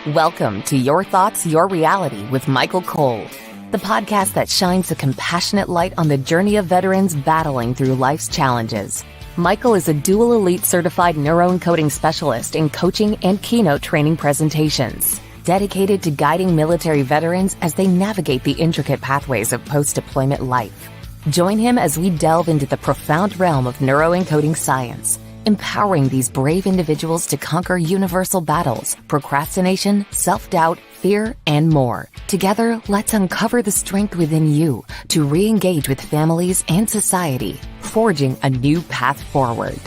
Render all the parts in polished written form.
Welcome to Your Thoughts, Your Reality with Michael Cole, the podcast that shines a compassionate light on the journey of veterans battling through life's challenges. Michael is a dual elite certified neuroencoding specialist in coaching and keynote training presentations, dedicated to guiding military veterans as they navigate the intricate pathways of post-deployment life. Join him as we delve into the profound realm of neuroencoding science, empowering these brave individuals to conquer universal battles, procrastination, self-doubt, fear, and more. Together, let's uncover the strength within you to re-engage with families and society, forging a new path forward.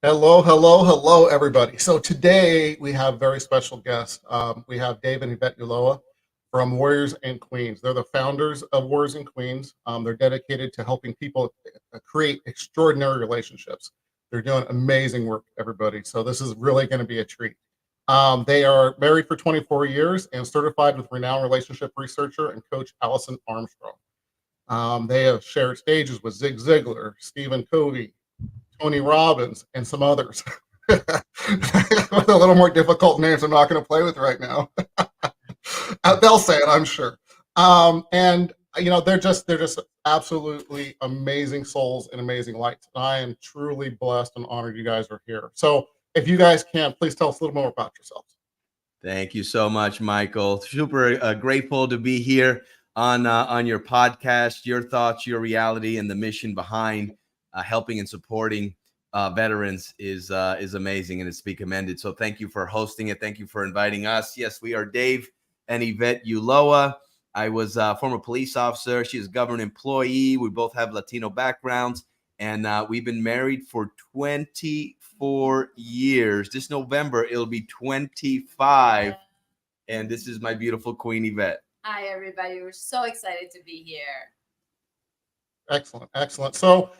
Hello, everybody. So today we have very special guests. We have Dave and Yvette Ulloa from Warriors and Queens. They're the founders of Warriors and Queens. They're dedicated to helping people create extraordinary relationships. They're doing amazing work, everybody. So this is really going to be a treat. They are married for 24 years and certified with renowned relationship researcher and coach Allison Armstrong. They have shared stages with Zig Ziglar, Covey, Tony Robbins, and some others. With a little more difficult names I'm not going to play with right now. They'll say it, I'm sure. And you know, they're just absolutely amazing souls and amazing lights. I am truly blessed and honored you guys are here. So if you guys can, please tell us a little more about yourselves. Thank you so much, Michael. Super grateful to be here on your podcast. Your thoughts, your reality, and the mission behind helping and supporting veterans is amazing, and it's to be commended. So thank you for hosting it. Thank you for inviting us. Yes, we are Dave and Yvette Ulloa. I was a former police officer. She is a government employee. We both have Latino backgrounds, and we've been married for 24 years. This November, it'll be 25. And this is my beautiful queen, Yvette. Hi, everybody. We're so excited to be here. Excellent. So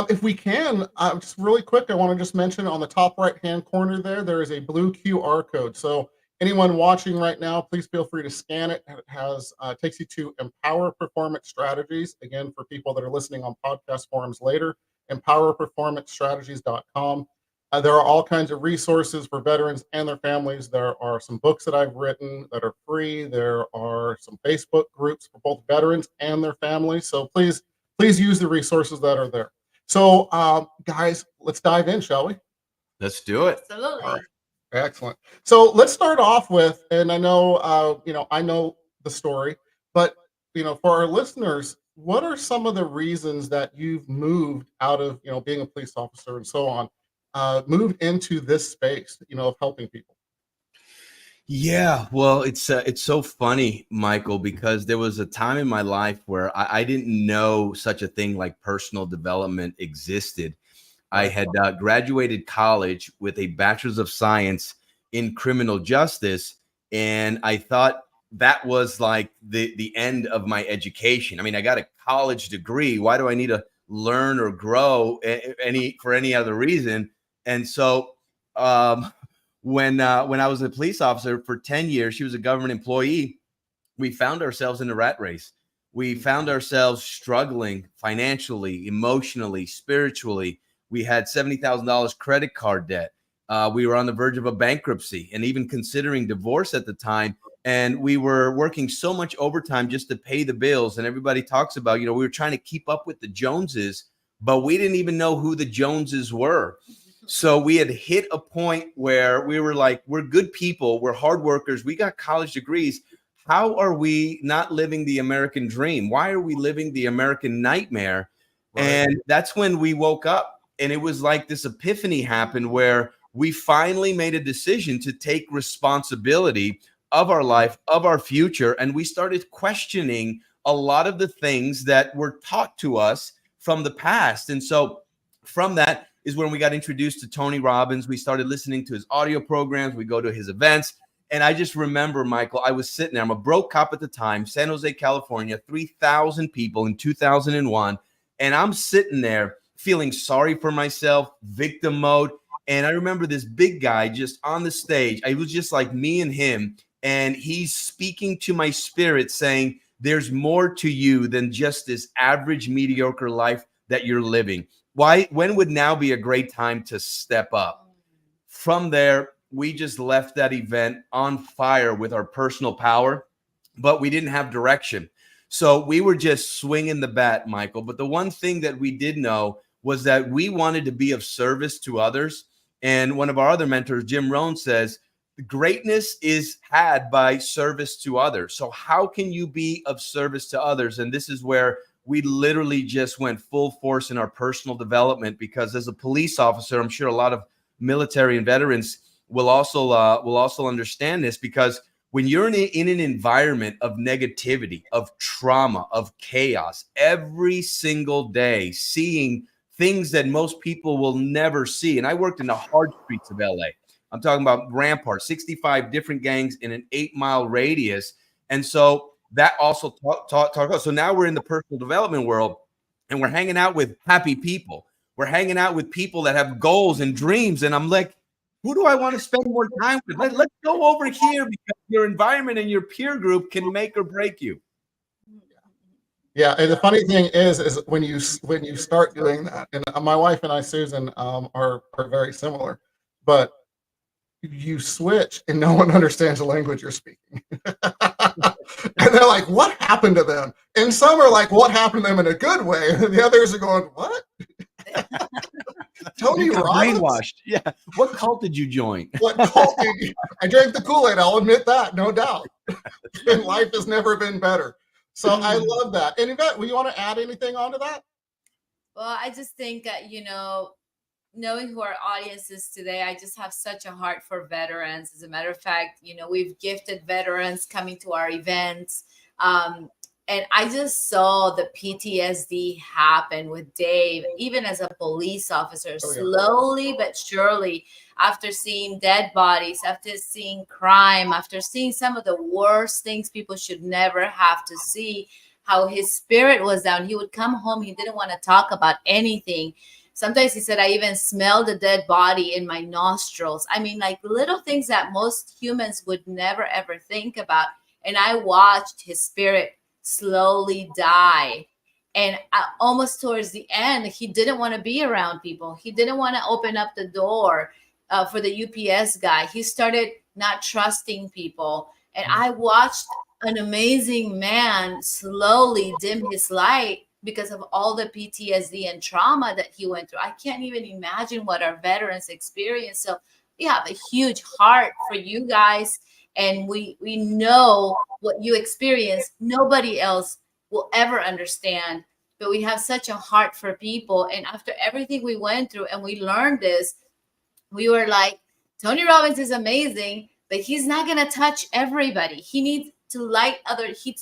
if we can, just really quick, I want to just mention on the top right-hand corner there is a blue QR code. So anyone watching right now, please feel free to scan it. It has takes you to Empower Performance Strategies. Again, for people that are listening on podcast forums later, empowerperformancestrategies.com. There are all kinds of resources for veterans and their families. There are some books that I've written that are free. There are some Facebook groups for both veterans and their families. So please use the resources that are there. So guys, let's dive in, shall we? Let's do it. Absolutely. All right. Excellent. So let's start off with, and I know, I know the story, but, for our listeners, what are some of the reasons that you've moved out of, being a police officer and so on, moved into this space, of helping people? Yeah, well, it's so funny, Michael, because there was a time in my life where I didn't know such a thing like personal development existed. I had graduated college with a bachelor's of science in criminal justice, and I thought that was like the end of my education. I mean, I got a college degree. Why do I need to learn or grow for any other reason? And so when I was a police officer for 10 years, she was a government employee, we found ourselves in a rat race. We found ourselves struggling financially, emotionally, spiritually. We had $70,000 credit card debt. We were on the verge of a bankruptcy and even considering divorce at the time. And we were working so much overtime just to pay the bills. And everybody talks about, we were trying to keep up with the Joneses, but we didn't even know who the Joneses were. So we had hit a point where we were like, we're good people. We're hard workers. We got college degrees. How are we not living the American dream? Why are we living the American nightmare? Right. And that's when we woke up. And it was like this epiphany happened where we finally made a decision to take responsibility of our life, of our future. And we started questioning a lot of the things that were taught to us from the past. And so from that is when we got introduced to Tony Robbins. We started listening to his audio programs. We go to his events. And I just remember, Michael, I was sitting there. I'm a broke cop at the time, San Jose, California, 3,000 people in 2001. And I'm sitting there feeling sorry for myself, victim mode. And I remember this big guy just on the stage. It was just like me and him. And he's speaking to my spirit saying, there's more to you than just this average, mediocre life that you're living. When would now be a great time to step up? from there, we just left that event on fire with our personal power, but we didn't have direction. So we were just swinging the bat, Michael. But the one thing that we did know was that we wanted to be of service to others. And one of our other mentors, Jim Rohn, says, greatness is had by service to others. So how can you be of service to others? And this is where we literally just went full force in our personal development, because as a police officer, I'm sure a lot of military and veterans will also understand this, because when you're in an environment of negativity, of trauma, of chaos, every single day, seeing things that most people will never see. And I worked in the hard streets of LA. I'm talking about Rampart, 65 different gangs in an 8-mile radius. And so that also taught. So now we're in the personal development world, and we're hanging out with happy people. We're hanging out with people that have goals and dreams. And I'm like, who do I want to spend more time with? Let's go over here, because your environment and your peer group can make or break you. Yeah, and the funny thing is when you start doing that, and my wife and I, Susan, are very similar, but you switch and no one understands the language you're speaking. And they're like, what happened to them? And some are like, what happened to them in a good way? And the others are going, what? Tony Robbins? Brainwashed. Yeah. What cult did you join? What cult did you? I drank the Kool-Aid, I'll admit that, no doubt. And life has never been better. So I love that. And Yvette, will you want to add anything onto that? Well, I just think that, knowing who our audience is today, I just have such a heart for veterans. As a matter of fact, we've gifted veterans coming to our events. And I just saw the PTSD happen with Dave, even as a police officer, slowly but surely, after seeing dead bodies, after seeing crime, after seeing some of the worst things people should never have to see, how his spirit was down. He would come home. He didn't want to talk about anything. Sometimes he said, I even smelled a dead body in my nostrils. I mean, like little things that most humans would never, ever think about. And I watched his spirit slowly die. And almost towards the end, he didn't want to be around people. He didn't want to open up the door for the UPS guy. He started not trusting people. And I watched an amazing man slowly dim his light because of all the PTSD and trauma that he went through. I can't even imagine what our veterans experience. So we have a huge heart for you guys. And we know what you experience. Nobody else will ever understand. But we have such a heart for people. And after everything we went through and we learned this, we were like, Tony Robbins is amazing, but he's not going to touch everybody. He needs to light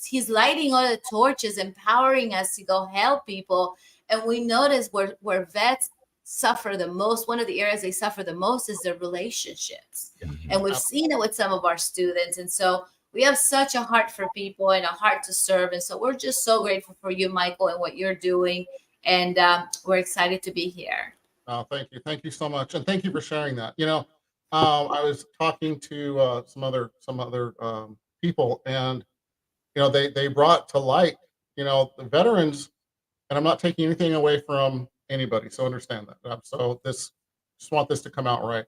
he's lighting all the torches, empowering us to go help people. And we notice where vets suffer the most, one of the areas they suffer the most is their relationships. Mm-hmm. And we've seen it with some of our students. And so we have such a heart for people and a heart to serve. And so we're just so grateful for you, Michael, and what you're doing. And we're excited to be here. Oh, thank you. Thank you so much. And thank you for sharing that. I was talking to some other people, and, they brought to light, the veterans, and I'm not taking anything away from anybody. So understand that. So just want this to come out right.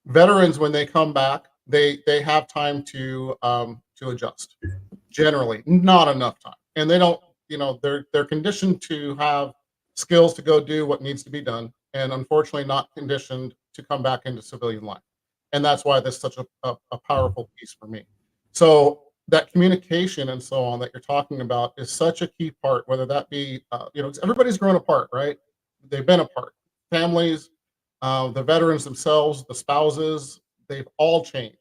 Veterans, when they come back, they have time to adjust. Generally, not enough time, and they don't. They're conditioned to have skills to go do what needs to be done, and unfortunately, not conditioned to come back into civilian life. And that's why this is such a powerful piece for me. So that communication and so on that you're talking about is such a key part. Whether that be, everybody's grown apart, right? They've been apart. Families, the veterans themselves, the spouses, they've all changed.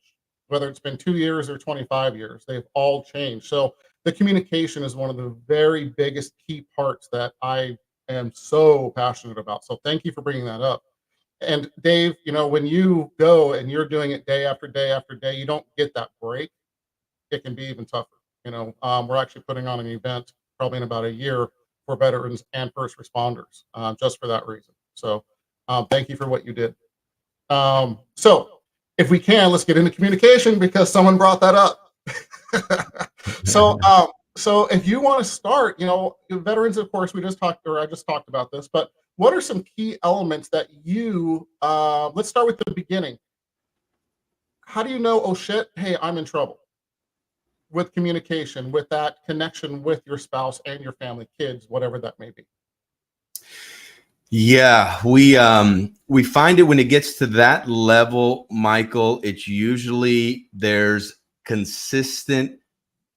Whether it's been 2 years or 25 years, they've all changed. So the communication is one of the very biggest key parts that I am so passionate about. So thank you for bringing that up. And Dave, when you go and you're doing it day after day after day, you don't get that break. It can be even tougher. We're actually putting on an event probably in about a year for veterans and first responders, just for that reason. So thank you for what you did. So if we can, let's get into communication because someone brought that up. So if you want to start, veterans, of course, I just talked about this, but what are some key elements that let's start with the beginning. how do you know, oh shit, hey, I'm in trouble? With communication, with that connection with your spouse and your family, kids, whatever that may be. Yeah, we find it when it gets to that level, Michael, it's usually there's consistent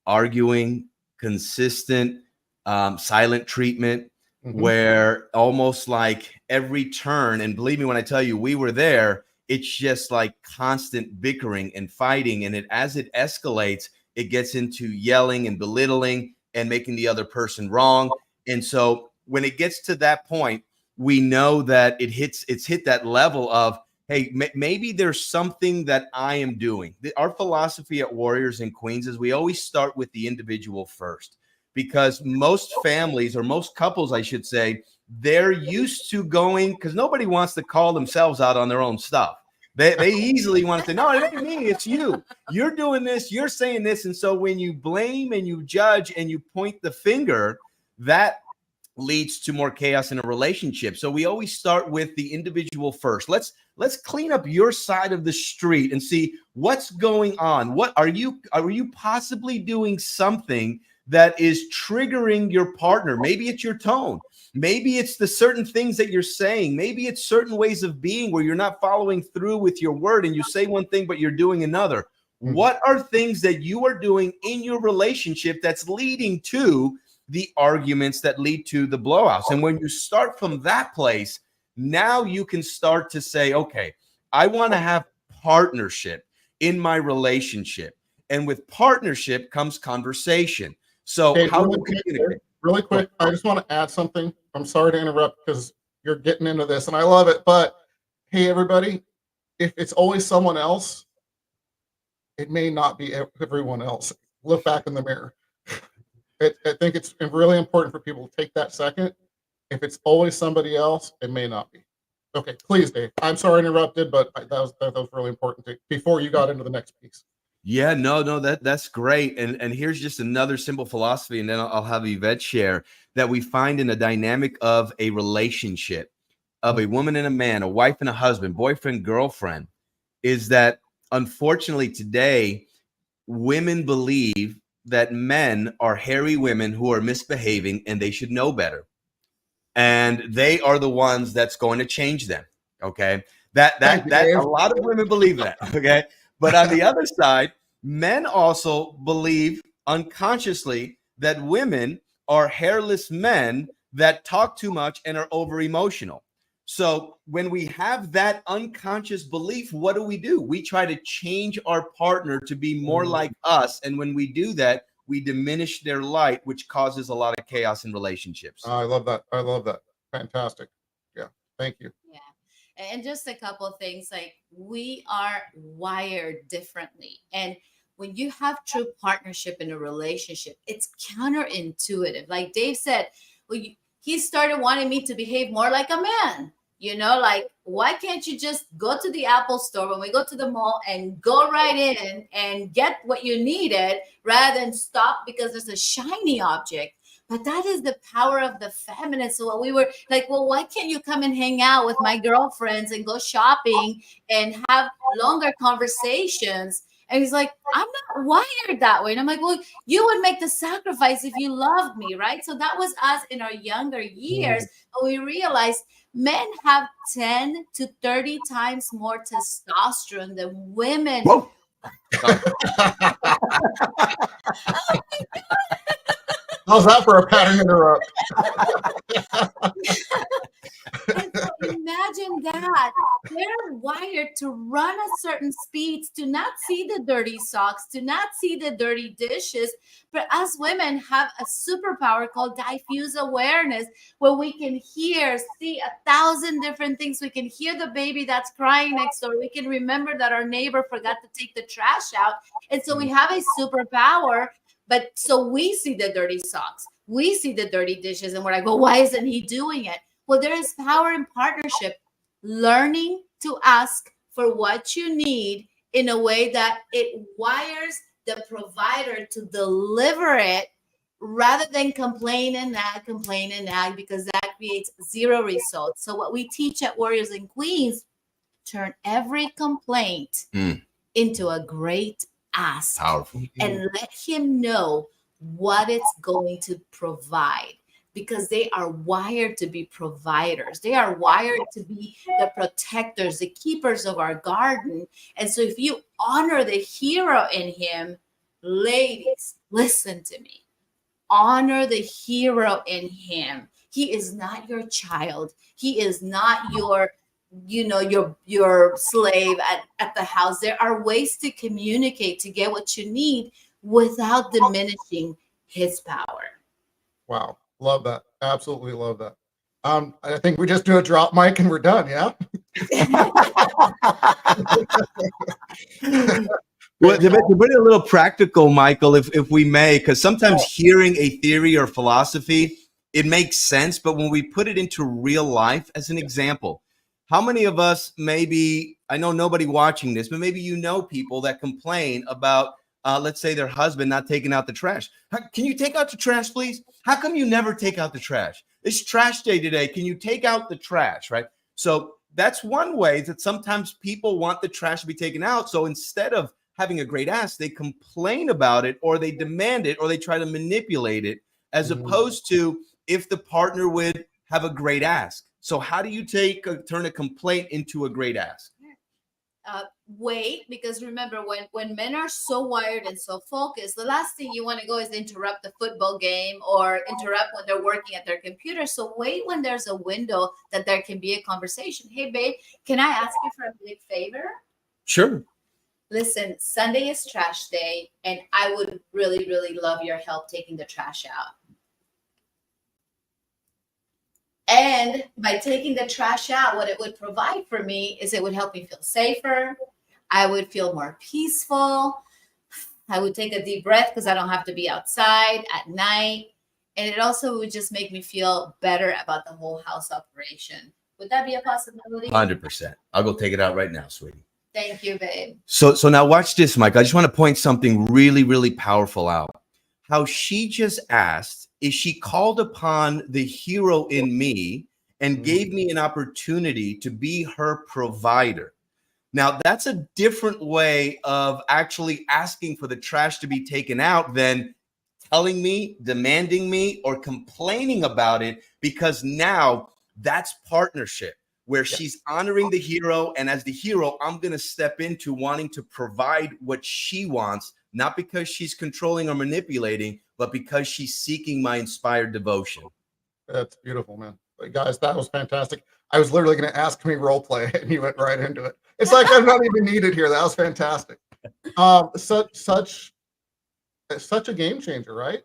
arguing, consistent silent treatment, where almost like every turn, and believe me when I tell you, we were there, it's just like constant bickering and fighting. And as it escalates, it gets into yelling and belittling and making the other person wrong. And so when it gets to that point, we know that it's hit that level of, hey, maybe there's something that I am doing. Our philosophy at Warriors and Queens is we always start with the individual first, because most families, or most couples, I should say, they're used to going, because nobody wants to call themselves out on their own stuff. They easily want to say, no, it ain't me, it's you. You're doing this, you're saying this. And so when you blame and you judge and you point the finger, that leads to more chaos in a relationship. So we always start with the individual first. Let's clean up your side of the street and see what's going on. What are you possibly doing something that is triggering your partner? Maybe it's your tone. Maybe it's the certain things that you're saying. Maybe it's certain ways of being where you're not following through with your word and you say one thing, but you're doing another. What are things that you are doing in your relationship that's leading to the arguments that lead to the blowouts? And when you start from that place, now you can start to say, okay, I want to have partnership in my relationship. And with partnership comes conversation. So Hey, how do we communicate? Really quick, I just want to add something. I'm sorry to interrupt because you're getting into this and I love it. But hey, everybody, if it's always someone else, it may not be everyone else. Look back in the mirror. I think it's really important for people to take that second. If it's always somebody else, it may not be. Okay, please, Dave. I'm sorry I interrupted, but that was really important before you got into the next piece. Yeah, no, that's great. And here's just another simple philosophy, and then I'll have Yvette share, that we find in a dynamic of a relationship, of a woman and a man, a wife and a husband, boyfriend, girlfriend, is that unfortunately today, women believe that men are hairy women who are misbehaving and they should know better. And they are the ones that's going to change them. Okay. That a lot of women believe that. Okay. But on the other side, men also believe unconsciously that women are hairless men that talk too much and are over emotional. So when we have that unconscious belief, what do? We try to change our partner to be more like us. And when we do that, we diminish their light, which causes a lot of chaos in relationships. I love that. I love that. Fantastic. Yeah. Thank you. Yeah. And just a couple of things, like we are wired differently. And when you have true partnership in a relationship, it's counterintuitive. Like Dave said, well, he started wanting me to behave more like a man. You know, like, why can't you just go to the Apple store when we go to the mall and go right in and get what you needed rather than stop because there's a shiny object? But that is the power of the feminine. So we were like, well, why can't you come and hang out with my girlfriends and go shopping and have longer conversations? And he's like, I'm not wired that way. And I'm like, well, you would make the sacrifice if you loved me, right? So that was us in our younger years. And we realized men have 10 to 30 times more testosterone than women. Whoa. How's that for a pattern interrupt? And so imagine that. They're wired to run at certain speeds, to not see the dirty socks, to not see the dirty dishes. But us women have a superpower called diffuse awareness, where we can see 1,000 different things. We can hear the baby that's crying next door. We can remember that our neighbor forgot to take the trash out. And so we have a superpower. But so we see the dirty socks, we see the dirty dishes, and we're like, well, why isn't he doing it? Well, there is power in partnership, learning to ask for what you need in a way that it wires the provider to deliver it rather than complain and nag, because that creates zero results. So what we teach at Warriors and Queens, turn every complaint into a great ask. Powerful. And let him know what it's going to provide, because they are wired to be providers. They are wired to be the protectors, the keepers of our garden. And so if you honor the hero in him, ladies, listen to me. Honor the hero in him. He is not your child. He is not your slave at the house. There are ways to communicate to get what you need without diminishing his power. Wow. Love that. Absolutely love that. I think we just do a drop mic and we're done. Yeah. Well, to put it a little practical, Michael, if we may, because sometimes hearing a theory or philosophy, it makes sense. But when we put it into real life, as an example, how many of us, maybe, I know nobody watching this, but maybe you know people that complain about, let's say, their husband not taking out the trash. Can you take out the trash, please? How come you never take out the trash? It's trash day today. Can you take out the trash, right? So that's one way that sometimes people want the trash to be taken out. So instead of having a great ask, they complain about it, or they demand it, or they try to manipulate it, as opposed to if the partner would have a great ask. So how do you turn a complaint into a great ask? Wait, because remember, when men are so wired and so focused, the last thing you want to go is interrupt the football game or interrupt when they're working at their computer. So wait when there's a window that there can be a conversation. Hey, babe, can I ask you for a big favor? Sure. Listen, Sunday is trash day, and I would really, really love your help taking the trash out. And by taking the trash out, what it would provide for me is it would help me feel safer. I would feel more peaceful. I would take a deep breath because I don't have to be outside at night. And it also would just make me feel better about the whole house operation. Would that be a possibility? 100%. I'll go take it out right now, sweetie. Thank you, babe. So now watch this, Mike. I just want to point something really, really powerful out. How she just asked, is she called upon the hero in me and gave me an opportunity to be her provider. Now, that's a different way of actually asking for the trash to be taken out than telling me, demanding me, or complaining about it, because now that's partnership where she's honoring the hero. And as the hero, I'm going to step into wanting to provide what she wants, not because she's controlling or manipulating, but because she's seeking my inspired devotion. That's beautiful, man. Guys, that was fantastic. I was literally going to ask me role play, and you went right into it. It's like I'm not even needed here. That was fantastic. Such a game changer, right?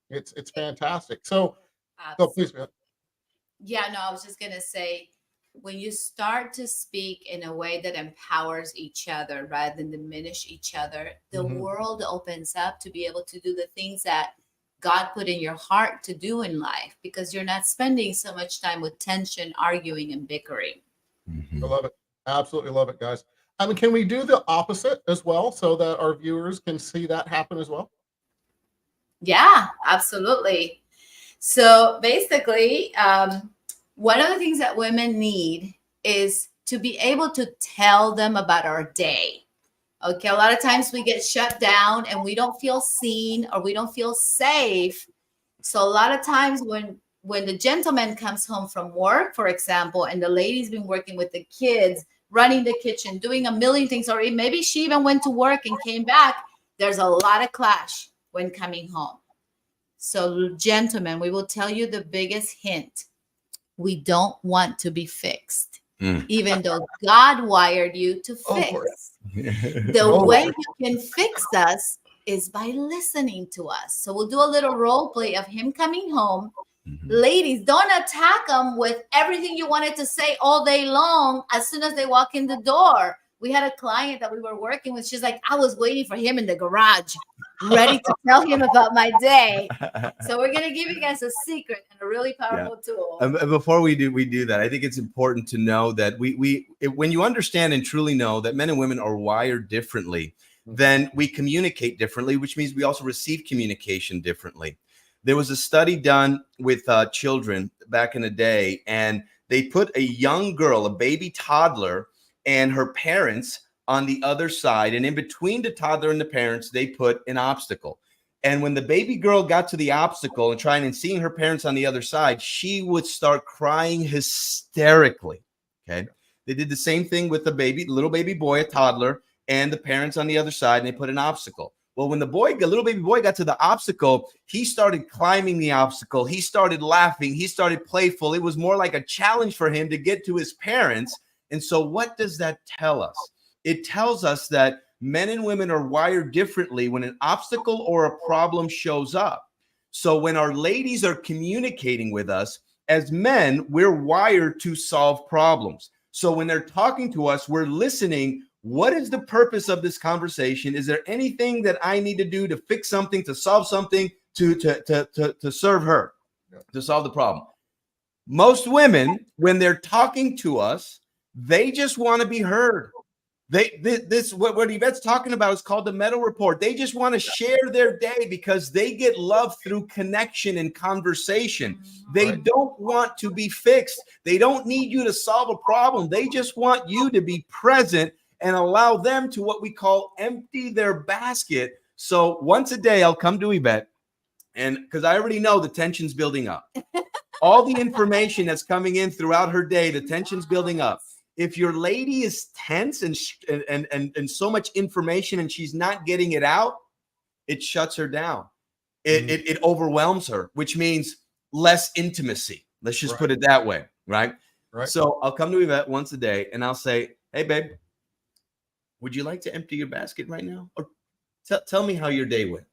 It's fantastic. So please. Yeah, no, I was just going to say, when you start to speak in a way that empowers each other rather than diminish each other, the world opens up to be able to do the things that God put in your heart to do in life, because you're not spending so much time with tension, arguing, and bickering. I love it. Absolutely love it, guys. I mean, can we do the opposite as well so that our viewers can see that happen as well? Yeah, absolutely. So basically, one of the things that women need is to be able to tell them about our day. Okay, a lot of times we get shut down and we don't feel seen or we don't feel safe. So a lot of times when the gentleman comes home from work, for example, and the lady's been working with the kids, running the kitchen, doing a million things, or maybe she even went to work and came back, there's a lot of clash when coming home. So gentlemen, we will tell you the biggest hint. We don't want to be fixed, even though God wired you to fix. The way you can fix us is by listening to us. So we'll do a little role play of him coming home. Ladies, don't attack him with everything you wanted to say all day long as soon as they walk in the door. We had a client that we were working with. She's like, I was waiting for him in the garage, ready to tell him about my day. So we're going to give you guys a secret and a really powerful tool. And before we do that, I think it's important to know that when you understand and truly know that men and women are wired differently, then we communicate differently, which means we also receive communication differently. There was a study done with children back in the day, and they put a young girl, a baby toddler, and her parents on the other side. And in between the toddler and the parents, they put an obstacle. And when the baby girl got to the obstacle and trying and seeing her parents on the other side, she would start crying hysterically. Okay. They did the same thing with the little baby boy, a toddler, and the parents on the other side, and they put an obstacle. Well, when the little baby boy got to the obstacle, he started climbing the obstacle. He started laughing. He started playful. It was more like a challenge for him to get to his parents. And so what does that tell us? It tells us that men and women are wired differently when an obstacle or a problem shows up. So when our ladies are communicating with us, as men, we're wired to solve problems. So when they're talking to us, we're listening. What is the purpose of this conversation? Is there anything that I need to do to fix something, to solve something, to serve her, to solve the problem? Most women, when they're talking to us, they just want to be heard. What Yvette's talking about is called the meta report. They just want to share their day because they get love through connection and conversation. They don't want to be fixed. They don't need you to solve a problem. They just want you to be present and allow them to what we call empty their basket. So once a day, I'll come to Yvette, and because I already know the tension's building up. All the information that's coming in throughout her day, the tension's building up. If your lady is tense and so much information and she's not getting it out, it shuts her down. It overwhelms her, which means less intimacy. Let's just put it that way, right? So I'll come to Yvette once a day and I'll say, hey, babe, would you like to empty your basket right now? Or tell me how your day went.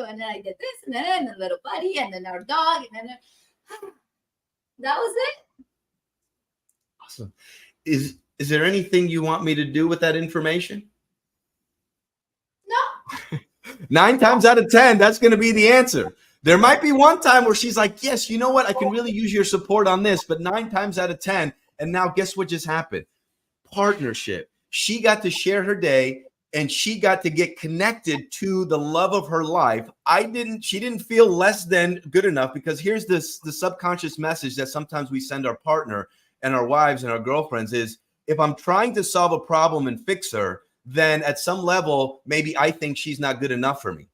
And then I did this, and then a little buddy, and then our dog, and then that was it. Awesome. Is there anything you want me to do with that information? No. 9 times out of 10, that's going to be the answer. There might be one time where she's like, yes, you know what? I can really use your support on this, but 9 times out of 10. And now guess what just happened? Partnership. She got to share her day. And she got to get connected to the love of her life. She didn't feel less than good enough, because here's the subconscious message that sometimes we send our partner and our wives and our girlfriends is, if I'm trying to solve a problem and fix her, then at some level, maybe I think she's not good enough for me.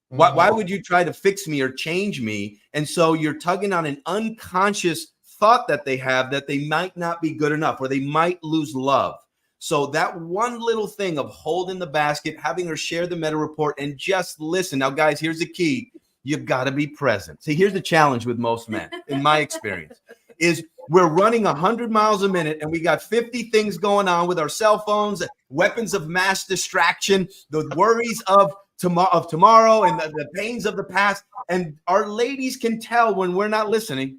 Why would you try to fix me or change me? And so you're tugging on an unconscious thought that they have that they might not be good enough, or they might lose love. So that one little thing of holding the basket, having her share the meta report, and just listen. Now, guys, here's the key. You've got to be present. See, here's the challenge with most men, in my experience, is we're running 100 miles a minute and we got 50 things going on with our cell phones, weapons of mass distraction, the worries of tomorrow and the pains of the past. And our ladies can tell when we're not listening.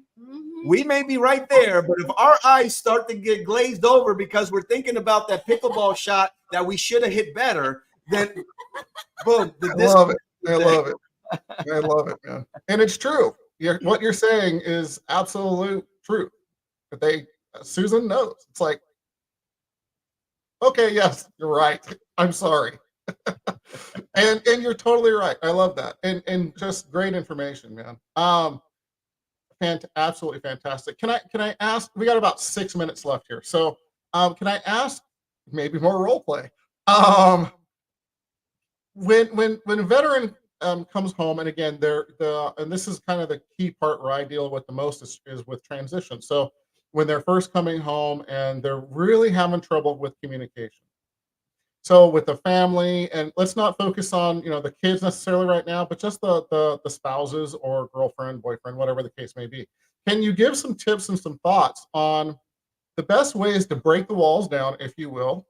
We may be right there, but if our eyes start to get glazed over because we're thinking about that pickleball shot that we should have hit better, then boom. I love it. I love it, man. And it's true. What you're saying is absolute truth. But Susan knows. It's like, okay, yes, you're right. I'm sorry. and you're totally right. I love that. And just great information, man. Absolutely fantastic. Can I ask? We got about 6 minutes left here, so can I ask maybe more role play? When a veteran comes home, and again, and this is kind of the key part where I deal with the most is with transition. So when they're first coming home and they're really having trouble with communication. So with the family, and let's not focus on the kids necessarily right now, but just the spouses or girlfriend, boyfriend, whatever the case may be. Can you give some tips and some thoughts on the best ways to break the walls down, if you will?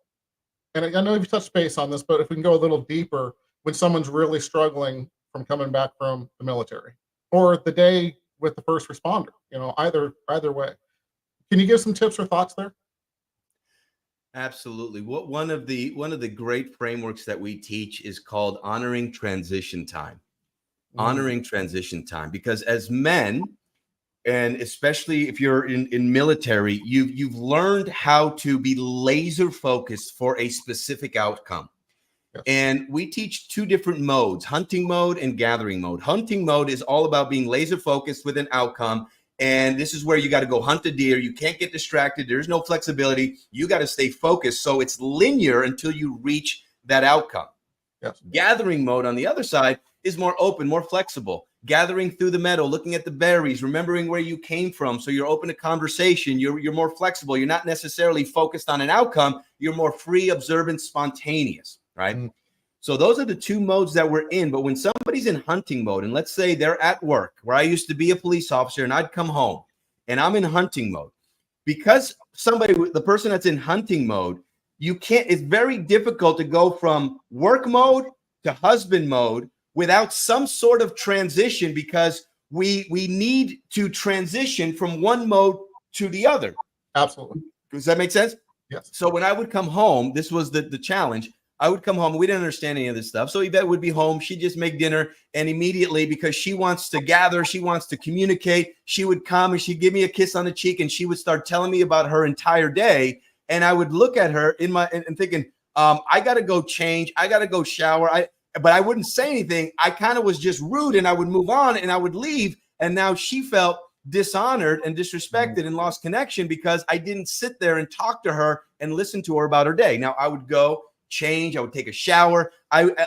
And I know you've touched base on this, but if we can go a little deeper, when someone's really struggling from coming back from the military or the day with the first responder, either way. Can you give some tips or thoughts there? Absolutely. One of the great frameworks that we teach is called honoring transition time. Honoring transition time, because as men, and especially if you're in military, you've learned how to be laser focused for a specific outcome. Yes. And we teach 2 different modes, hunting mode and gathering mode. Hunting mode is all about being laser focused with an outcome. And this is where you got to go hunt the deer. You can't get distracted. There's no flexibility. You got to stay focused. So it's linear until you reach that outcome. Yes. Gathering mode on the other side is more open, more flexible. Gathering through the meadow, looking at the berries, remembering where you came from. So you're open to conversation. You're more flexible. You're not necessarily focused on an outcome. You're more free, observant, spontaneous, right? Mm. So those are the two modes that we're in. But when somebody's in hunting mode, and let's say they're at work, where I used to be a police officer, and I'd come home and I'm in hunting mode, because the person that's in hunting mode, it's very difficult to go from work mode to husband mode without some sort of transition, because we need to transition from one mode to the other. Absolutely. Does that make sense? Yes. So when I would come home, this was the challenge. I would come home. We didn't understand any of this stuff. So Yvette would be home. She'd just make dinner. And immediately, because she wants to gather, she wants to communicate, she would come and she'd give me a kiss on the cheek, and she would start telling me about her entire day. And I would look at her and thinking, I got to go change. I got to go shower. But I wouldn't say anything. I kind of was just rude, and I would move on and I would leave. And now she felt dishonored and disrespected and lost connection because I didn't sit there and talk to her and listen to her about her day. Now I would go change. I would take a shower.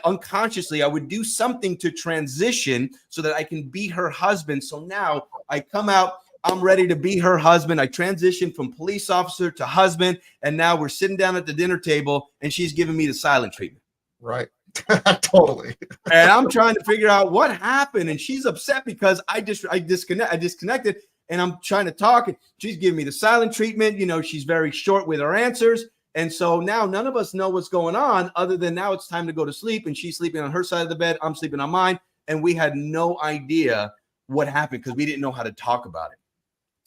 Unconsciously, I would do something to transition so that I can be her husband. So now I come out, I'm ready to be her husband. I transitioned from police officer to husband. And now we're sitting down at the dinner table and she's giving me the silent treatment. Right. Totally. And I'm trying to figure out what happened. And she's upset because I disconnected, and I'm trying to talk, and she's giving me the silent treatment. You know, she's very short with her answers. And so now none of us know what's going on, other than now it's time to go to sleep, and she's sleeping on her side of the bed. I'm sleeping on mine. And we had no idea what happened because we didn't know how to talk about it.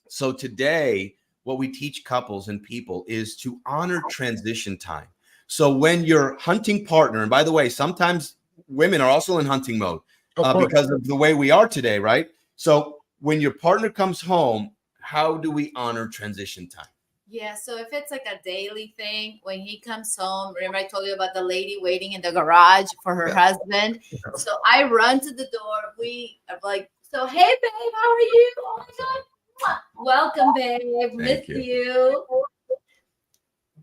So today, what we teach couples and people is to honor transition time. So when your hunting partner, and by the way, sometimes women are also in hunting mode because of the way we are today, right? So when your partner comes home, how do we honor transition time? Yeah, so if it's like a daily thing, when he comes home, remember I told you about the lady waiting in the garage for her husband? Yeah. So I run to the door. We are like, so hey, babe, how are you? Oh my God. Welcome, babe. Miss you.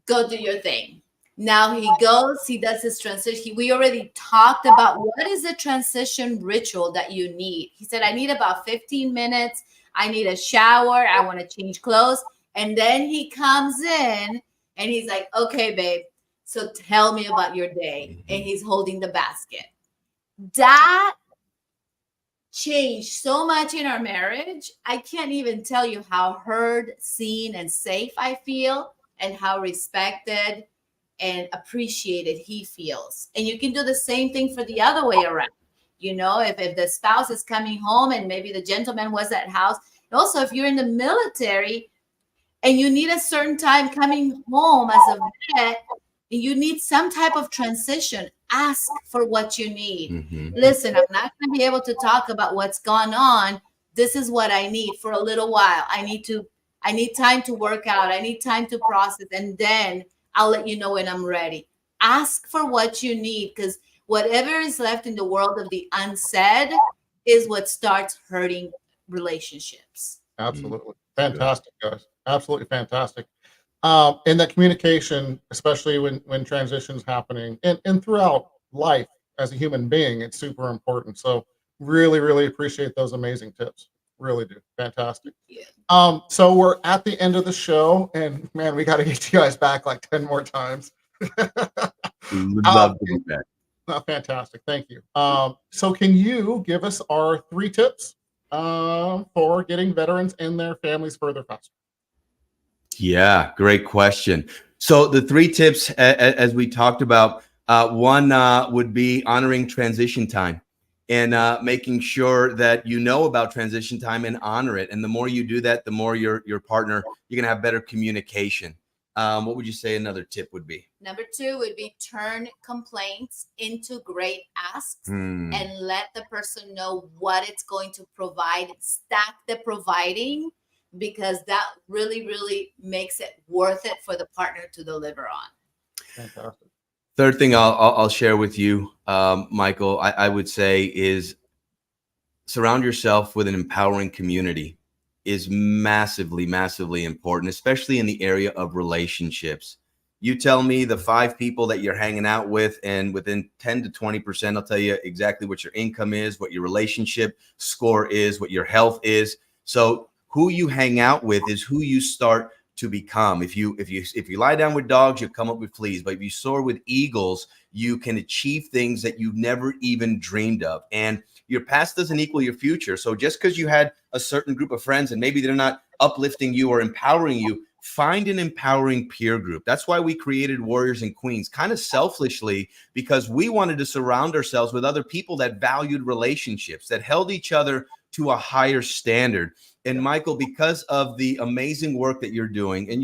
Go do your thing. Now he goes, he does his transition. We already talked about what is the transition ritual that you need. He said, I need about 15 minutes. I need a shower. I want to change clothes. And then he comes in and he's like, okay, babe, so tell me about your day. And he's holding the basket. That changed so much in our marriage. I can't even tell you how heard, seen, and safe I feel, and how respected and appreciated he feels. And you can do the same thing for the other way around. You know, if the spouse is coming home and maybe the gentleman was at house. Also, if you're in the military and you need a certain time coming home as a vet, and you need some type of transition, ask for what you need. Mm-hmm. Listen, I'm not going to be able to talk about what's gone on. This is what I need for a little while. I need time to work out. I need time to process. And then I'll let you know when I'm ready. Ask for what you need, because whatever is left in the world of the unsaid is what starts hurting relationships. Absolutely. Fantastic, guys. Absolutely fantastic. And that communication, especially when transition's happening and throughout life as a human being, it's super important. So really, really appreciate those amazing tips. Really do. Fantastic. Yeah. So we're at the end of the show, and man, we got to get you guys back like 10 more times. Love to be back. Fantastic. Thank you. So can you give us our 3 tips for getting veterans and their families further faster? Yeah, great question. So the 3 tips, as we talked about, one would be honoring transition time. And making sure that you know about transition time and honor it. And the more you do that, the more your partner, you're going to have better communication. What would you say another tip would be? Number 2 would be turn complaints into great asks and let the person know what it's going to provide. Stack the providing, because that really, really makes it worth it for the partner to deliver on. Fantastic. Third thing I'll share with you, Michael, I would say is surround yourself with an empowering community. is massively, massively important, especially in the area of relationships. You tell me the 5 people that you're hanging out with, and within 10 to 20%, I'll tell you exactly what your income is, what your relationship score is, what your health is. So who you hang out with is who you start to become. If you lie down with dogs, you come up with fleas. But if you soar with eagles, you can achieve things that you've never even dreamed of. And your past doesn't equal your future. So just because you had a certain group of friends and maybe they're not uplifting you or empowering you, find an empowering peer group. That's why we created Warriors and Queens, kind of selfishly, because we wanted to surround ourselves with other people that valued relationships, that held each other to a higher standard. And Michael, because of the amazing work that you're doing, and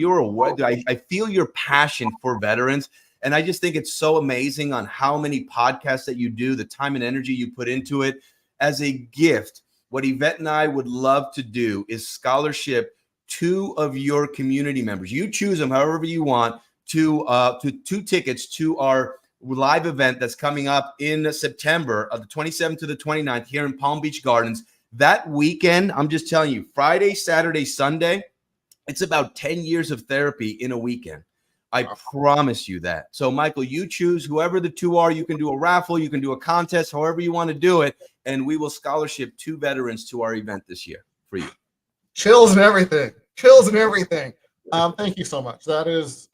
I feel your passion for veterans. And I just think it's so amazing on how many podcasts that you do, the time and energy you put into it. As a gift, what Yvette and I would love to do is scholarship 2 of your community members. You choose them however you want to 2 tickets to our live event that's coming up in September of the 27th to the 29th here in Palm Beach Gardens. That weekend, I'm just telling you, Friday, Saturday, Sunday, it's about 10 years of therapy in a weekend. I promise you that. So, Michael, you choose whoever the 2 are. You can do a raffle. You can do a contest, however you want to do it. And we will scholarship 2 veterans to our event this year for you. Chills and everything. Thank you so much. That is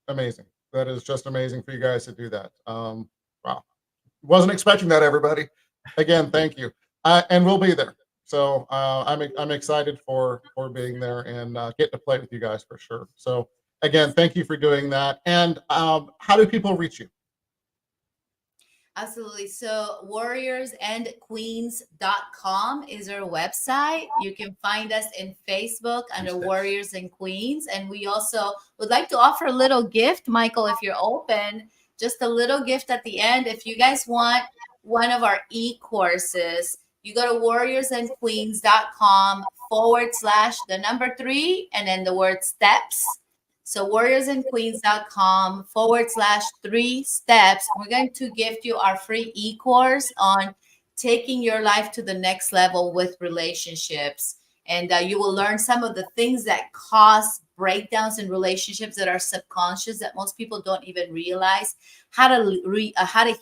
amazing. That is just amazing for you guys to do that. Wow. Wasn't expecting that, everybody. Again, thank you. And we'll be there. So I'm excited for being there and get to play with you guys for sure. So again, thank you for doing that. And how do people reach you? Absolutely. So warriorsandqueens.com is our website. You can find us in Facebook under Warriors and Queens. And we also would like to offer a little gift, Michael, if you're open, just a little gift at the end. If you guys want one of our e-courses, you go to warriorsandqueens.com/3 and then the word steps. So warriorsandqueens.com/3 steps. We're going to gift you our free e-course on taking your life to the next level with relationships. And you will learn some of the things that cause breakdowns in relationships that are subconscious that most people don't even realize, how to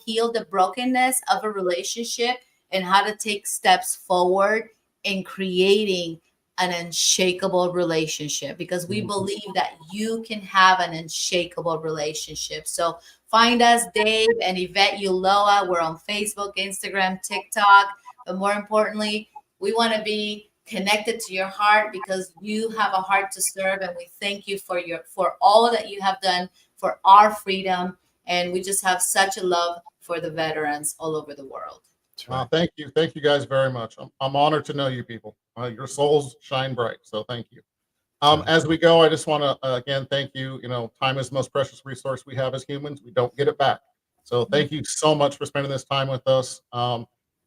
heal the brokenness of a relationship and how to take steps forward in creating an unshakable relationship, because we believe that you can have an unshakable relationship. So find us, Dave and Yvette Ulloa. We're on Facebook, Instagram, TikTok. But more importantly, we want to be connected to your heart because you have a heart to serve. And we thank you for all that you have done for our freedom. And we just have such a love for the veterans all over the world. Thank you guys very much. I'm honored to know you people. Your souls shine bright, so thank you. As we go, I just want to again thank you. Time is the most precious resource we have as humans. We don't get it back, so thank you so much for spending this time with us,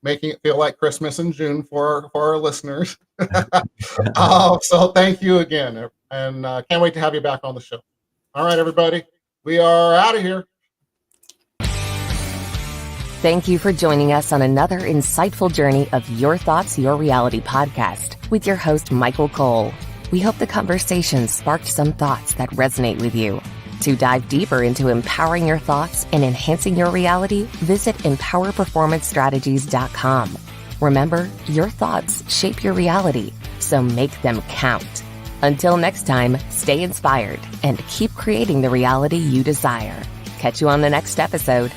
making it feel like Christmas in June for our listeners. So thank you again, and can't wait to have you back on the show. All right, everybody, we are out of here. Thank you for joining us on another insightful journey of Your Thoughts, Your Reality podcast with your host, Michael Cole. We hope the conversation sparked some thoughts that resonate with you. To dive deeper into empowering your thoughts and enhancing your reality, visit empowerperformancestrategies.com. Remember, your thoughts shape your reality, so make them count. Until next time, stay inspired and keep creating the reality you desire. Catch you on the next episode.